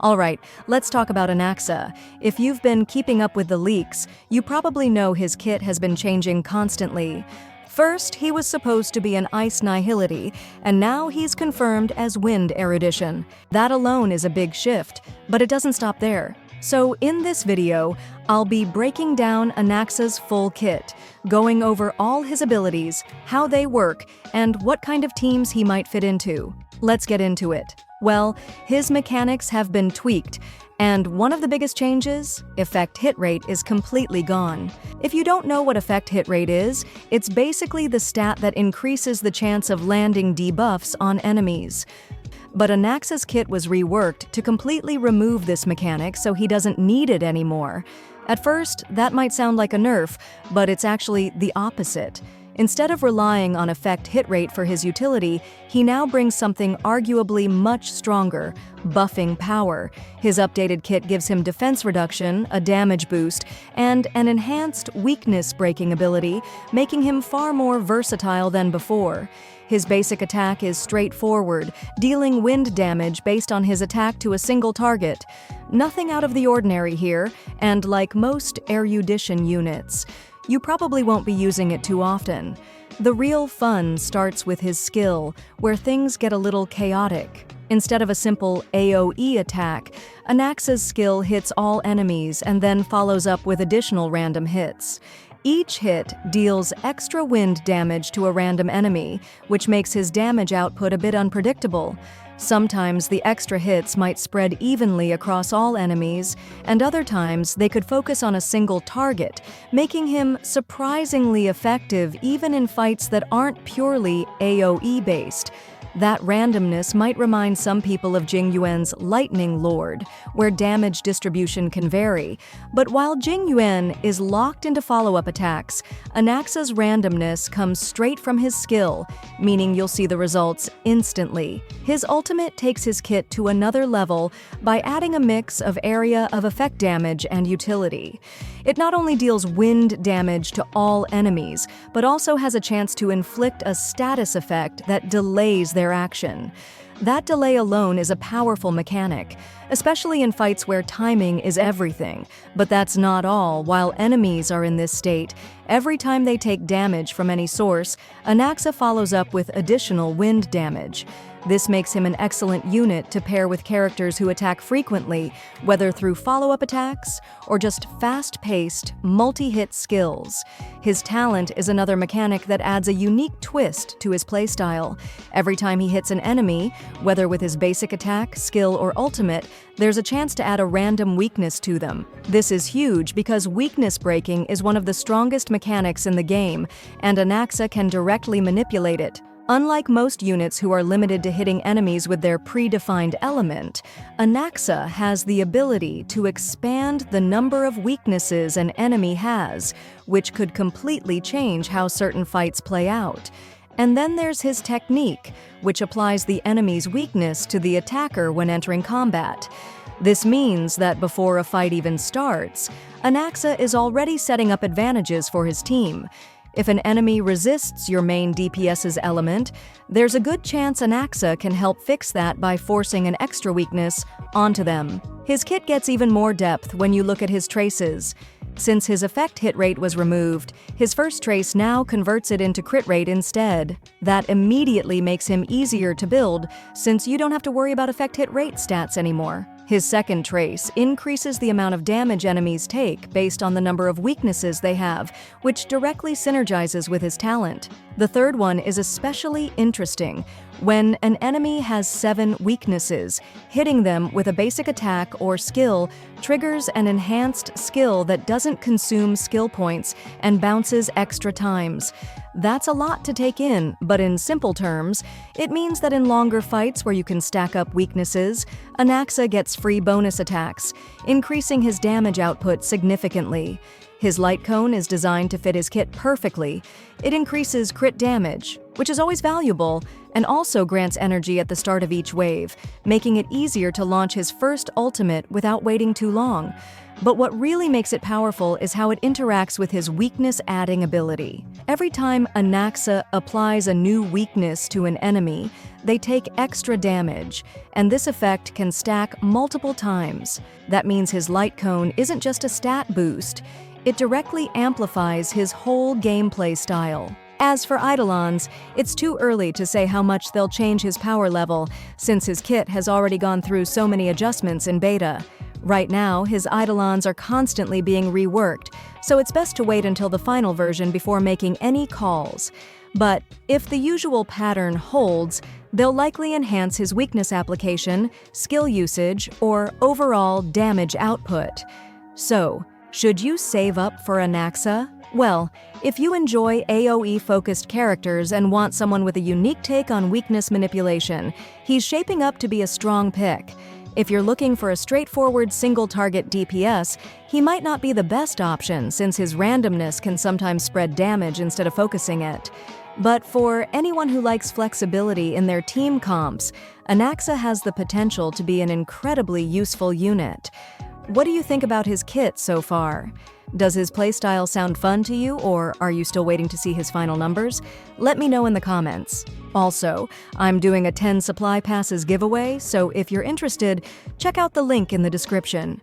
Alright, let's talk about Anaxa. If you've been keeping up with the leaks, you probably know his kit has been changing constantly. First, he was supposed to be an ice nihility, and now he's confirmed as wind erudition. That alone is a big shift, but it doesn't stop there. So in this video, I'll be breaking down Anaxa's full kit, going over all his abilities, how they work, and what kind of teams he might fit into. Let's get into it. Well, his mechanics have been tweaked, and one of the biggest changes, effect hit rate, is completely gone. If you don't know what effect hit rate is, it's basically the stat that increases the chance of landing debuffs on enemies. But Anaxa's kit was reworked to completely remove this mechanic so he doesn't need it anymore. At first, that might sound like a nerf, but it's actually the opposite. Instead of relying on effect hit rate for his utility, he now brings something arguably much stronger, buffing power. His updated kit gives him defense reduction, a damage boost, and an enhanced weakness breaking ability, making him far more versatile than before. His basic attack is straightforward, dealing wind damage based on his attack to a single target. Nothing out of the ordinary here, and like most erudition units, you probably won't be using it too often. The real fun starts with his skill, where things get a little chaotic. Instead of a simple AoE attack, Anaxa's skill hits all enemies and then follows up with additional random hits. Each hit deals extra wind damage to a random enemy, which makes his damage output a bit unpredictable. Sometimes the extra hits might spread evenly across all enemies, and other times they could focus on a single target, making him surprisingly effective even in fights that aren't purely AoE-based. That randomness might remind some people of Jingyuan's Lightning Lord, where damage distribution can vary. But while Jingyuan is locked into follow-up attacks, Anaxa's randomness comes straight from his skill, meaning you'll see the results instantly. His ultimate takes his kit to another level by adding a mix of area of effect damage and utility. It not only deals wind damage to all enemies, but also has a chance to inflict a status effect that delays their action. That delay alone is a powerful mechanic, especially in fights where timing is everything. But that's not all. While enemies are in this state, every time they take damage from any source, Anaxa follows up with additional wind damage. This makes him an excellent unit to pair with characters who attack frequently, whether through follow-up attacks or just fast-paced, multi-hit skills. His talent is another mechanic that adds a unique twist to his playstyle. Every time he hits an enemy, whether with his basic attack, skill, or ultimate, there's a chance to add a random weakness to them. This is huge because weakness breaking is one of the strongest mechanics in the game, and Anaxa can directly manipulate it. Unlike most units who are limited to hitting enemies with their predefined element, Anaxa has the ability to expand the number of weaknesses an enemy has, which could completely change how certain fights play out. And then there's his technique, which applies the enemy's weakness to the attacker when entering combat. This means that before a fight even starts, Anaxa is already setting up advantages for his team. If an enemy resists your main DPS's element, there's a good chance Anaxa can help fix that by forcing an extra weakness onto them. His kit gets even more depth when you look at his traces. Since his effect hit rate was removed, his first trace now converts it into crit rate instead. That immediately makes him easier to build, since you don't have to worry about effect hit rate stats anymore. His second trace increases the amount of damage enemies take based on the number of weaknesses they have, which directly synergizes with his talent. The third one is especially interesting. When an enemy has 7 weaknesses, hitting them with a basic attack or skill triggers an enhanced skill that doesn't consume skill points and bounces extra times. That's a lot to take in, but in simple terms, it means that in longer fights where you can stack up weaknesses, Anaxa gets free bonus attacks, increasing his damage output significantly. His light cone is designed to fit his kit perfectly. It increases crit damage, which is always valuable, and also grants energy at the start of each wave, making it easier to launch his first ultimate without waiting too long. But what really makes it powerful is how it interacts with his weakness-adding ability. Every time Anaxa applies a new weakness to an enemy, they take extra damage, and this effect can stack multiple times. That means his light cone isn't just a stat boost, it directly amplifies his whole gameplay style. As for Eidelons, it's too early to say how much they'll change his power level, since his kit has already gone through so many adjustments in beta. Right now, his Eidelons are constantly being reworked, so it's best to wait until the final version before making any calls. But if the usual pattern holds, they'll likely enhance his weakness application, skill usage, or overall damage output. So, should you save up for Anaxa? Well, if you enjoy AoE-focused characters and want someone with a unique take on weakness manipulation, he's shaping up to be a strong pick. If you're looking for a straightforward single-target DPS, he might not be the best option since his randomness can sometimes spread damage instead of focusing it. But for anyone who likes flexibility in their team comps, Anaxa has the potential to be an incredibly useful unit. What do you think about his kit so far? Does his playstyle sound fun to you, or are you still waiting to see his final numbers? Let me know in the comments. Also, I'm doing a 10 supply passes giveaway, so if you're interested, check out the link in the description.